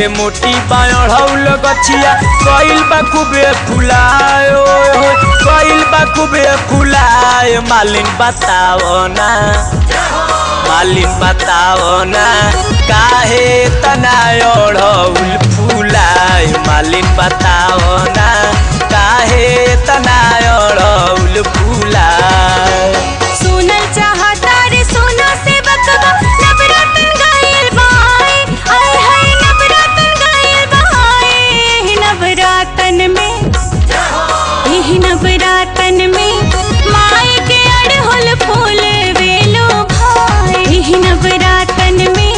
रे मोटी बाढ़ौल गछिया कइल बा खूबे फुलाए कइल बा खूबे फुलाए मालिन बताओ ना मालिन बताओ ना काहे तना ओढ़ौल फुलाए मालिन बताओ ना काहे तना ओढ़ौल फुलाए। सुनल चाहता रे सोना से बकवा नवरतन गायल बाए आय हाय नवरतन गायल बाए एही नवरातन में माई के अड़हुल फूल वेलो भाई एही नवरातन में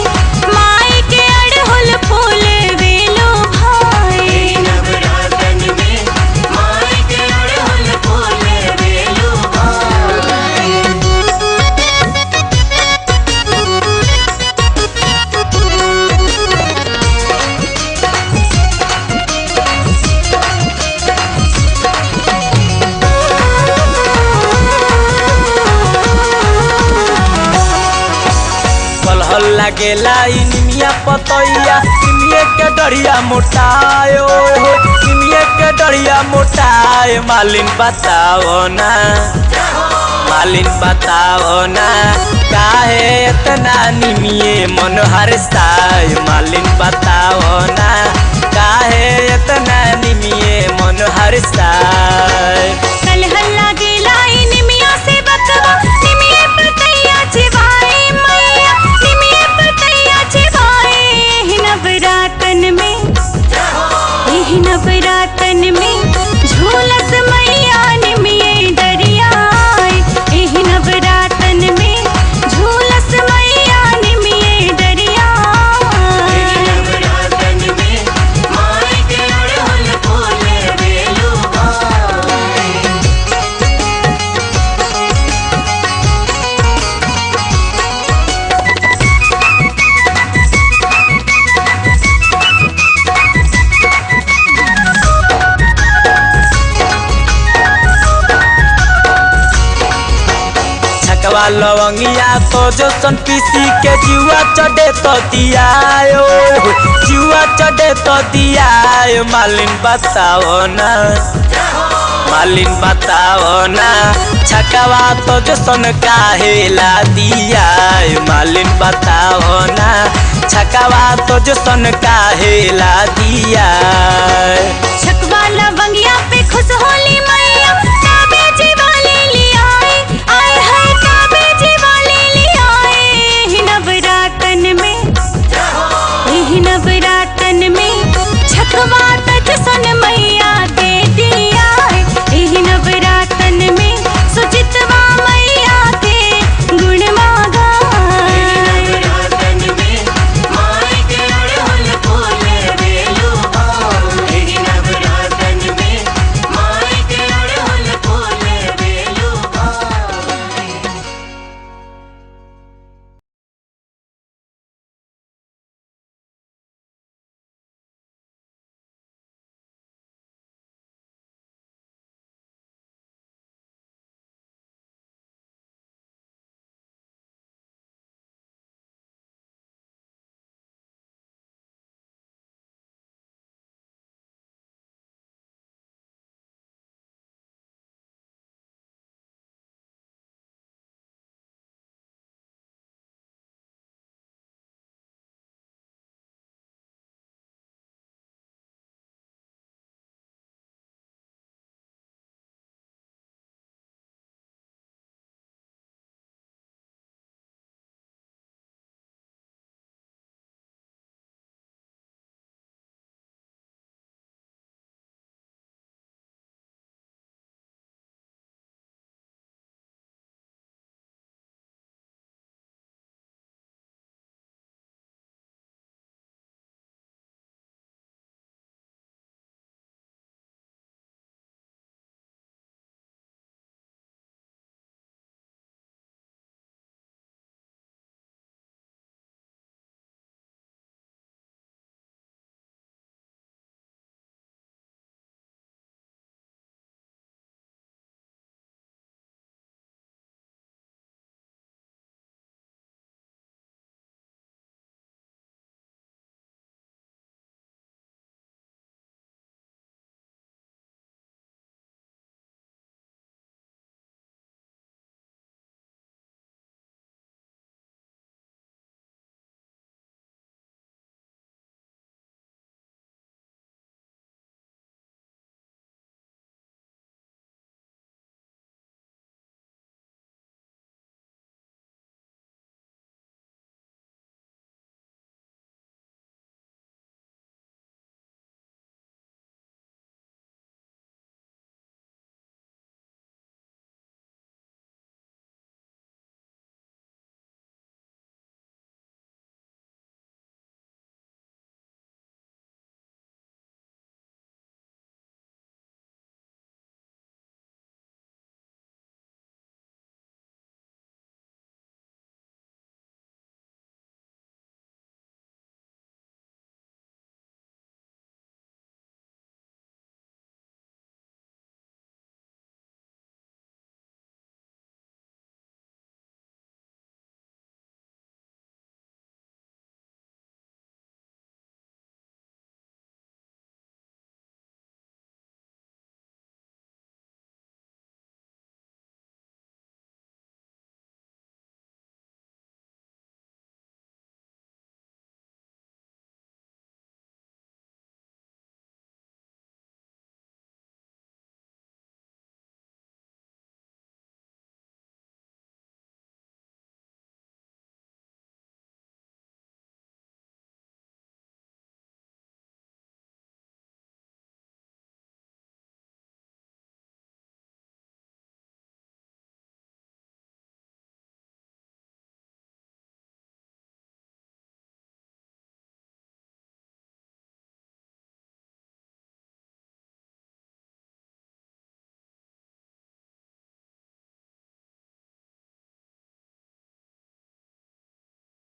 माई के अड़हुल फूल वेलो भाई एही नवरातन में माई के अड़हुल फूल वेलो भाई। कलहल लागेला निमिया पतैया निमिया के डरिया मोटाए निमिया के डरिया मोटाए मालिन बताओ ना मालिन बताओ ना काहे इतना निमिये मन हरसाए मालिन बताओ ना काहे इतना निमिये मन हरसाए। कलहल लागेला निमिया से बकवा निमिये पतैया चिवाए मैया निमिये पतैया चिवाए एही नवरातन में झूलस मैया निमिये डरिया एही नवरातन में झूलस मैया निमिये डरिया एही नवरातन में माई के अड़हुल फूल वेलो भाई। छकवा लवंगिया तो जो सन पीसी के जुआ चढ़े तो दियायो जुआ चढ़े तो दियायो मालिन बताओ ना मालिन बताओ ना छकवा तो जो सन काहेला दियायो मालिन बताओ ना छकवा तो जो सन काहेला दिया। छकवा लवंगिया पे खुश होली